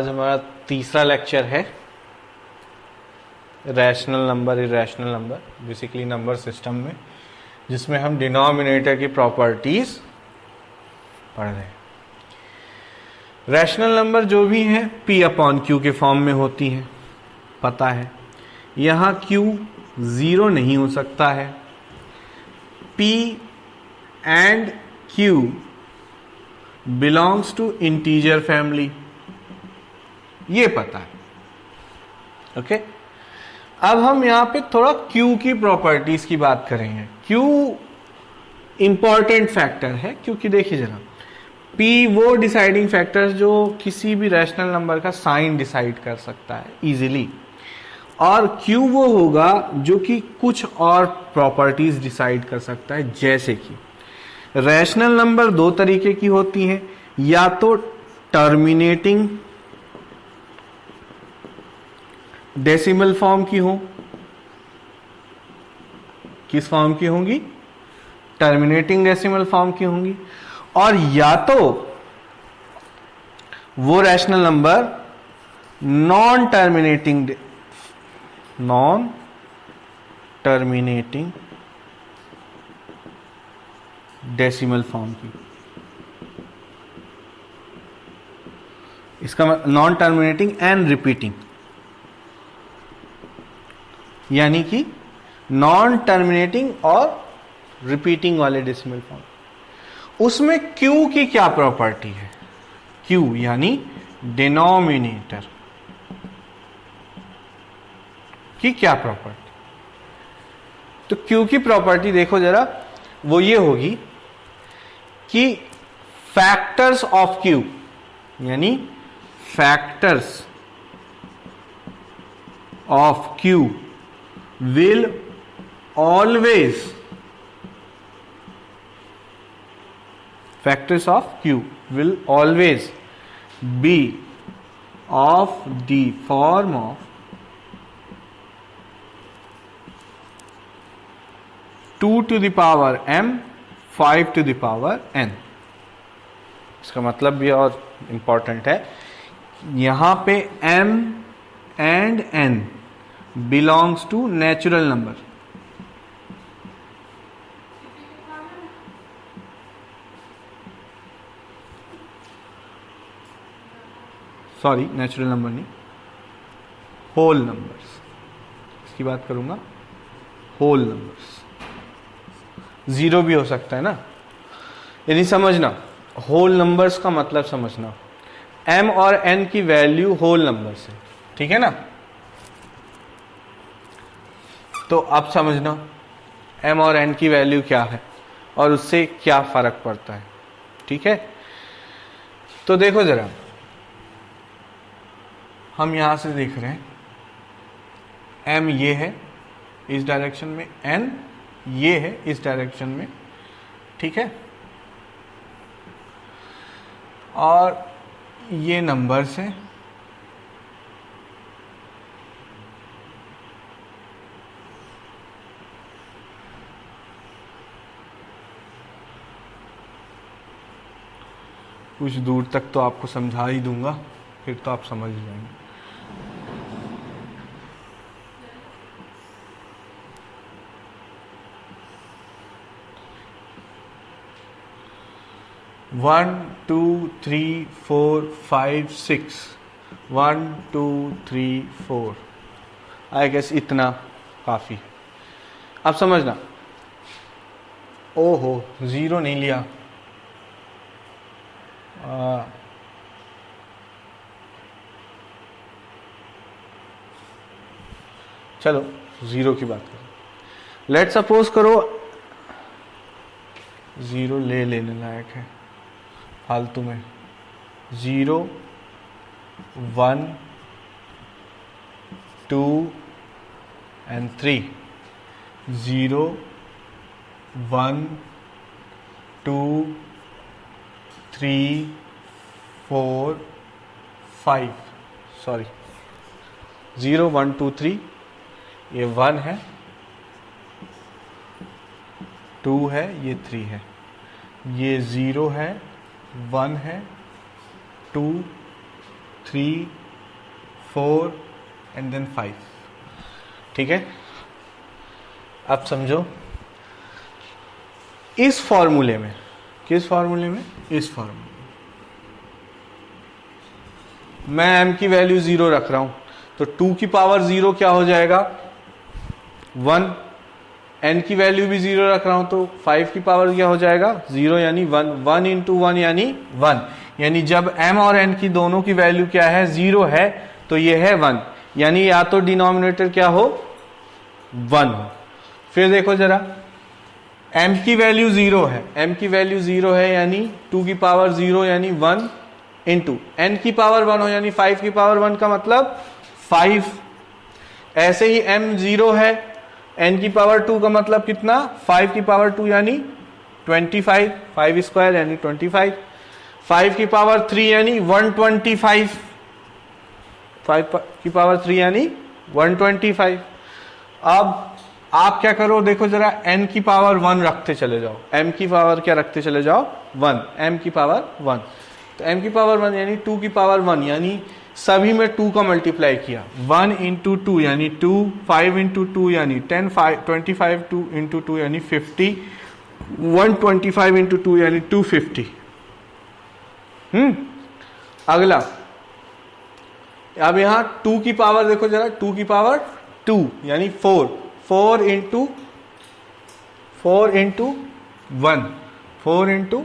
आज हमारा तीसरा लेक्चर है rational number irrational number, basically number system में, जिसमें हम डिनोमिनेटर की प्रॉपर्टीज पढ़ रहे हैं। रैशनल नंबर जो भी हैं P अपॉन Q के फॉर्म में होती हैं, पता है। यहाँ Q 0 नहीं हो सकता है। P and Q belongs to integer family, ये पता है। ओके, अब हम यहां पे थोड़ा Q की प्रॉपर्टीज की बात करेंगे। Q इंपॉर्टेंट फैक्टर है, क्योंकि देखिए जरा, P वो डिसाइडिंग फैक्टर जो किसी भी रैशनल नंबर का साइन डिसाइड कर सकता है इजीली, और Q वो होगा जो कि कुछ और प्रॉपर्टीज डिसाइड कर सकता है। जैसे कि रैशनल नंबर दो तरीके की होती हैं, या तो टर्मिनेटिंग डेसिमल फॉर्म की हो। किस फॉर्म की होंगी? टर्मिनेटिंग डेसिमल फॉर्म की होंगी। और या तो वो rational number non terminating decimal form की। इसका नॉन टर्मिनेटिंग एंड रिपीटिंग, यानी कि नॉन टर्मिनेटिंग और रिपीटिंग वाले डेसिमल फॉर्म। उसमें Q की क्या प्रॉपर्टी है? Q यानी डिनोमिनेटर की क्या प्रॉपर्टी? तो Q की प्रॉपर्टी देखो जरा, वो ये होगी कि फैक्टर्स ऑफ Q, यानी factors of Q will always factors of Q will always be of the form of 2 to the power m 5 to the power n। इसका मतलब भी और इंपॉर्टेंट है, यहां पे m and n belongs to natural number। Sorry, natural number नहीं, whole numbers, इसकी बात करूंगा। होल नंबर्स, जीरो भी हो सकता है ना, यदि समझना, होल नंबर्स का मतलब समझना, m और n की वैल्यू होल नंबर्स है, ठीक है ना। तो अब समझना m और n की वैल्यू क्या है और उससे क्या फर्क पड़ता है, ठीक है। तो देखो जरा, हम यहां से देख रहे हैं m ये है इस डायरेक्शन में, n ये है इस डायरेक्शन में, ठीक है। और ये नंबर्स हैं, कुछ दूर तक तो आपको समझा ही दूंगा, फिर तो आप समझ जाएंगे। One two three four five six, 1 2 3 4, I guess इतना काफी। अब समझना, ओहो जीरो नहीं लिया, चलो जीरो की बात करें। लेट सपोज करो जीरो लेने लायक है फालतू में, 0 1 2 एंड 3, 0 1 2 3 4 5, सॉरी 0 1 2 3, ये 1 है, 2 है, ये 3 है, ये 0 है, 1 है, 2 3, 4 एंड देन 5। ठीक है, अब समझो इस फॉर्मूले में, किस फॉर्मूले में, इस फॉर्मूले में मैं m की वैल्यू 0 रख रहा हूं, तो 2 की पावर 0 क्या हो जाएगा 1, n की वैल्यू भी 0 रख रहा हूं तो 5 की पावर क्या हो जाएगा 0 यानी 1, 1 इंटू 1 यानी 1, यानी जब m और n की दोनों की वैल्यू क्या है 0 है तो ये है 1, यानी या तो डिनोमिनेटर क्या हो 1 हो। फिर देखो जरा m की वैल्यू 0 है, m की वैल्यू 0 है यानी 2 की पावर 0 यानी 1 इंटू n की पावर 1 हो यानी 5 की पावर 1 का मतलब 5। ऐसे ही m 0 है, n की पावर 2 का मतलब कितना 5 की पावर 2 यानी 25, 5 स्क्वायर यानी 25, 5 की पावर 3 यानी 125, 5 की पावर 3 यानी 125। अब आप क्या करो, देखो जरा n की पावर 1 रखते चले जाओ, m की पावर क्या रखते चले जाओ 1, m की पावर 1, तो m की पावर 1 यानी 2 की पावर 1 यानी सभी में 2 का मल्टीप्लाई किया, 1 इंटू 2 यानी 2, 5 इंटू 2 यानी 10, 25 2 इंटू 2 यानी 50, 125 इंटू 2 यानी 250। अगला अब यहां 2 की पावर देखो जरा, 2 की पावर 2 यानी 4, 4 इंटू 1, 4 इंटू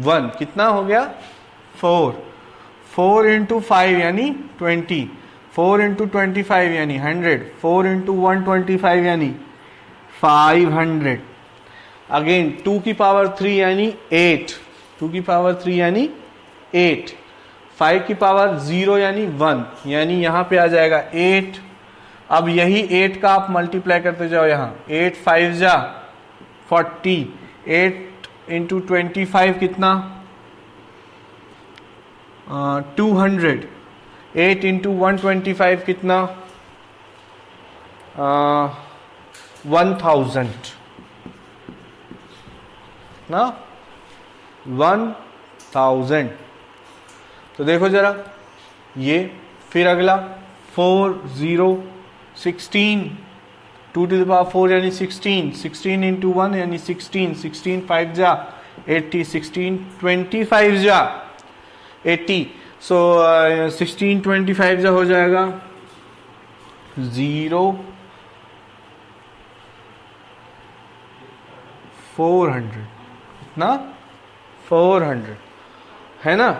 1 कितना हो गया 4, 4 इंटू 5 यानी 20, 4 इंटू 25 यानी 100, 4 इंटू 125 यानी 500। अगेन 2 की पावर 3 यानी 8, 2 की पावर 3 यानी 8, 5 की पावर 0 यानी 1, यानी यहां पे आ जाएगा 8। अब यही 8 का आप मल्टीप्लाई करते जाओ, यहां 8 5 जा 40, 8 इंटू 25 कितना 200, 8 इंटू 125 कितना 1000 ना 1000। तो देखो जरा ये, फिर अगला 4 0 16, 2 to the power 4 यानी 16, 16 इंटू 1 यानी 16, 16 5 जा 80, 16 25 जा 80, सो 16 25 जा हो जाएगा 0 400, कितना 400 है ना,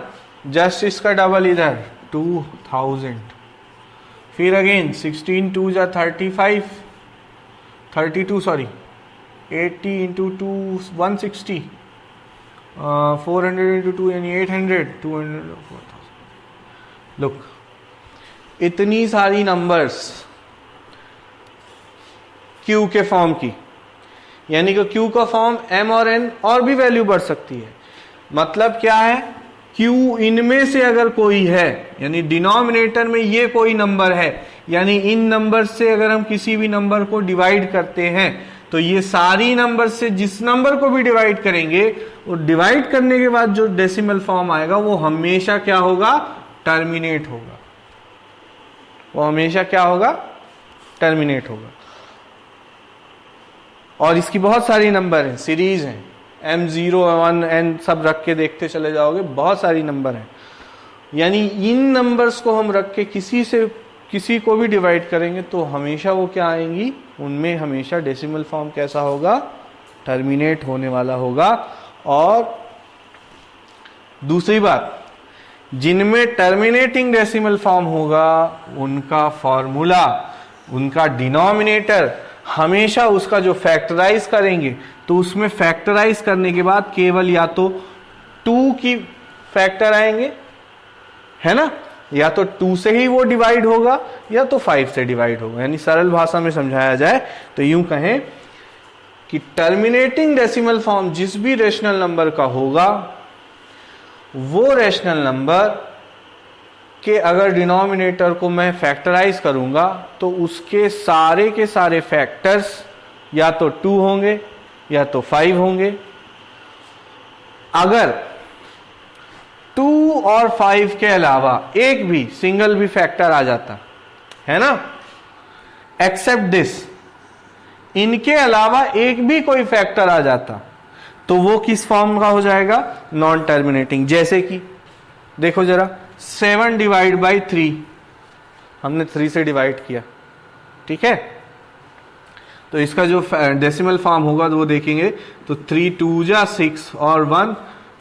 जस्ट इसका डबल इधर 2000। फिर अगेन 16 2 जा 35, 32 सॉरी 80 इंटू 2 160, 400 इंटू 2 यानी 800, 200 4000। लुक इतनी सारी नंबर्स Q के फॉर्म की, यानी कि Q का फॉर्म M और N और भी वैल्यू बढ़ सकती है। मतलब क्या है, Q इनमें से अगर कोई है, यानी डिनोमिनेटर में ये कोई नंबर है, यानी इन नंबर से अगर हम किसी भी नंबर को डिवाइड करते हैं तो ये सारी नंबर से जिस नंबर को भी डिवाइड करेंगे, वो डिवाइड करने के बाद जो डेसिमल फॉर्म आएगा वो हमेशा क्या होगा, टर्मिनेट होगा। वो हमेशा क्या होगा, टर्मिनेट होगा। और इसकी बहुत सारी नंबर हैं, सीरीज हैं, M0 1 N सब रख के देखते चले जाओगे, बहुत सारी नंबर हैं। यानी इन नंबर्स को हम रख के किसी को भी डिवाइड करेंगे तो हमेशा वो क्या आएंगी, उनमें हमेशा डेसिमल फॉर्म कैसा होगा, टर्मिनेट होने वाला होगा। और दूसरी बात, जिनमें टर्मिनेटिंग डेसिमल फॉर्म होगा उनका फॉर्मूला, उनका डिनोमिनेटर हमेशा उसका जो फैक्टराइज करेंगे तो उसमें फैक्टराइज करने के बाद केवल या तो 2 की फैक्टर आएंगे, है ना, या तो 2 से ही वो डिवाइड होगा या तो 5 से डिवाइड होगा। यानी सरल भाषा में समझाया जाए तो यूं कहें कि टर्मिनेटिंग डेसिमल फॉर्म जिस भी रेशनल नंबर का होगा, वो रेशनल नंबर के अगर डिनोमिनेटर को मैं फैक्टराइज करूंगा तो उसके सारे के सारे फैक्टर्स या तो 2 होंगे या तो 5 होंगे। अगर 2 और 5 के अलावा एक भी सिंगल भी फैक्टर आ जाता है ना, एक्सेप्ट दिस, इनके अलावा एक भी कोई फैक्टर आ जाता तो वो किस फॉर्म का हो जाएगा, नॉन टर्मिनेटिंग। जैसे कि देखो जरा 7 डिवाइड बाई 3, हमने 3 से डिवाइड किया, ठीक है, तो इसका जो डेसिमल फॉर्म होगा तो वो देखेंगे, तो 3 2 जा 6 और 1,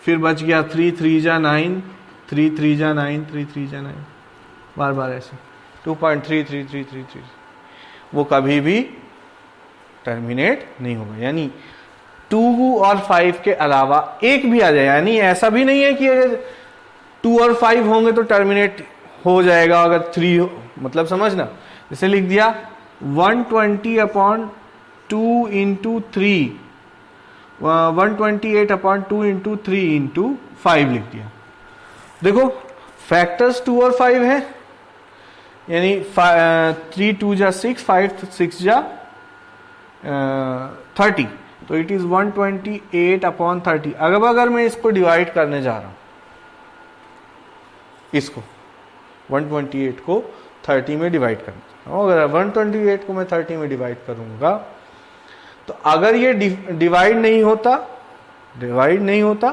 फिर बच गया 3 3 जा 9, 3 3 जा 9, 3 3 जा 9, बार बार ऐसे 2.3333, वो कभी भी टर्मिनेट नहीं होगा। यानी 2 और 5 के अलावा एक भी आ जाए, यानी ऐसा भी नहीं है कि अगर 2 और 5 होंगे तो टर्मिनेट हो जाएगा, अगर 3 हो, मतलब समझना, जैसे लिख दिया 120/2 इंटू 3, 128/2 इंटू 3 इंटू 5 लिख दिया। देखो फैक्टर्स 2 और 5 है, यानी 3 2 जा 6, 5 6 जा 30, तो इट इज 128/30। अगर मैं इसको डिवाइड करने जा रहा हूं, इसको 128 को 30 में डिवाइड करना, अगर 128 को मैं 30 में डिवाइड करूंगा तो अगर ये डिवाइड नहीं होता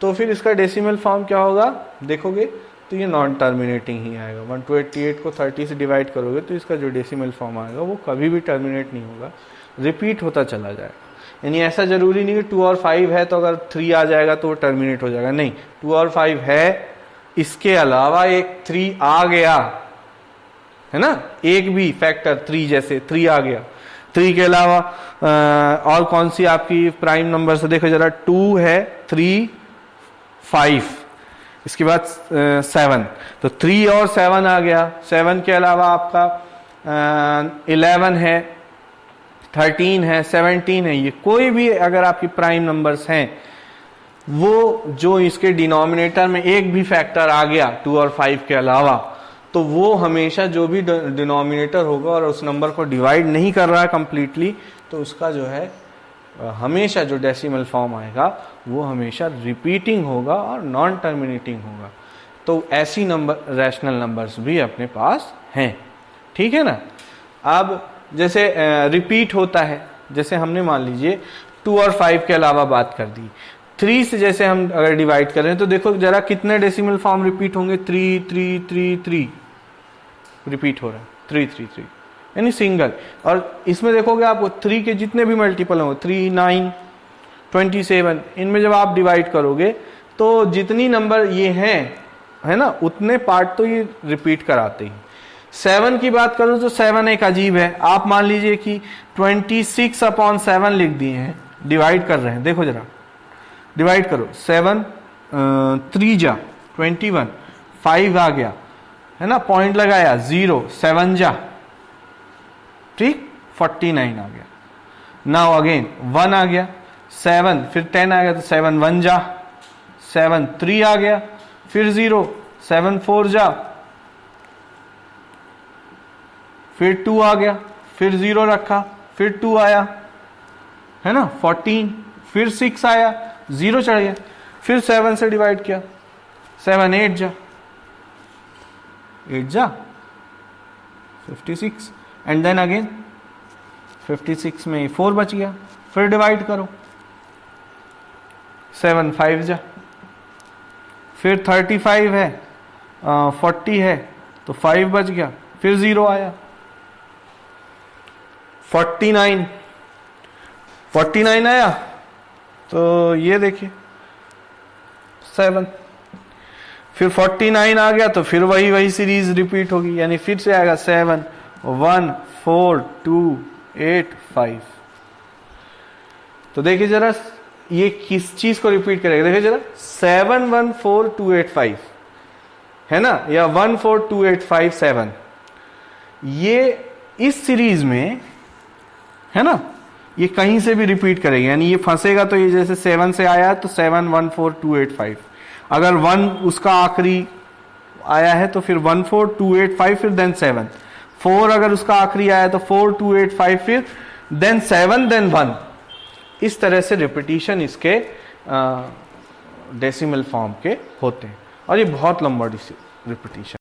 तो फिर इसका डेसिमल फॉर्म क्या होगा, देखोगे तो ये नॉन टर्मिनेटिंग ही आएगा। 128 को 30 से डिवाइड करोगे तो इसका जो डेसिमल फॉर्म आएगा वो कभी भी टर्मिनेट नहीं होगा, रिपीट होता चला जाएगा। यानी ऐसा जरूरी नहीं कि 2 और 5 है तो अगर 3 आ जाएगा तो वो टर्मिनेट हो जाएगा, नहीं, 2 और 5 है, इसके अलावा एक 3 आ गया है ना, एक भी फैक्टर 3, जैसे 3 आ गया, 3 के अलावा और कौन सी आपकी प्राइम नंबर से देखो जरा, 2 है, 3 5, इसके बाद 7, तो 3 और 7 आ गया, 7 के अलावा आपका 11 है, 13 है, 17 है, ये कोई भी अगर आपकी प्राइम नंबर्स हैं, वो जो इसके डिनोमिनेटर में एक भी फैक्टर आ गया 2 और 5 के अलावा, तो वो हमेशा जो भी डिनोमिनेटर होगा और उस नंबर को डिवाइड नहीं कर रहा है कंप्लीटली, तो उसका जो है हमेशा जो डेसिमल फॉर्म आएगा वो हमेशा रिपीटिंग होगा और नॉन टर्मिनेटिंग होगा। तो ऐसी नंबर रैशनल नंबर्स भी अपने पास हैं, ठीक है ना। अब जैसे रिपीट होता है, जैसे हमने मान लीजिए 2 और 5 के अलावा बात कर दी, 3 से जैसे हम अगर डिवाइड करें तो देखो जरा कितने डेसिमल फॉर्म रिपीट होंगे, 3 3 3 3 रिपीट हो रहा है, 3 3 3, यानी सिंगल। और इसमें देखोगे आपको 3 के जितने भी मल्टीपल होंगे, 3 9 27, इनमें जब आप डिवाइड करोगे तो जितनी नंबर ये हैं, है ना, उतने पार्ट तो ये रिपीट कराते हैं। 7 की बात करूं तो 7 एक अजीब है, आप मान लीजिए कि 26/7 लिख दिए हैं, डिवाइड कर रहे हैं, देखो जरा डिवाइड करो, 7 3 जा 21, 5 आ गया है ना, पॉइंट लगाया 0, 7 जा, ठीक, 49 आ गया। नाउ अगेन 1 आ गया, 7 फिर 10 आ गया, तो 7 1 जा, 7 3 आ गया, फिर 0, 7 4 जा, फिर 2 आ गया, फिर 0 रखा, फिर 2 आया, है ना, 14, फिर 6 आया, 0 चढ़ गया, फिर 7 से डिवाइड किया, 7 8 जा, 8 जा 56, एंड देन अगेन 56 में 4 बच गया, फिर डिवाइड करो, 7 5 जा, फिर 35 है, 40 है तो 5 बच गया, फिर 0 आया, 49 आया, तो ये देखिए 7, फिर 49 आ गया, तो फिर वही सीरीज रिपीट होगी, यानी फिर से आएगा 7 1 4 2 8 5। तो देखिए जरा ये किस चीज को रिपीट करेगा, देखिए जरा 7 1 4 2 8 5 है ना, या 1 4 2 8 5 7, ये इस सीरीज में है ना, ये कहीं से भी रिपीट करेगा, यानी ये फंसेगा तो ये जैसे 7 से आया तो 7 1 4 2 8 5, अगर 1 उसका आखिरी आया है तो फिर 1 4 2 8 5, फिर देन 7, 4 अगर उसका आखिरी आया तो 4 2 8 5, फिर देन 7 देन 1, इस तरह से रिपीटिशन इसके डेसिमल फॉर्म के होते हैं। और ये बहुत लंबा रिपीटिशन।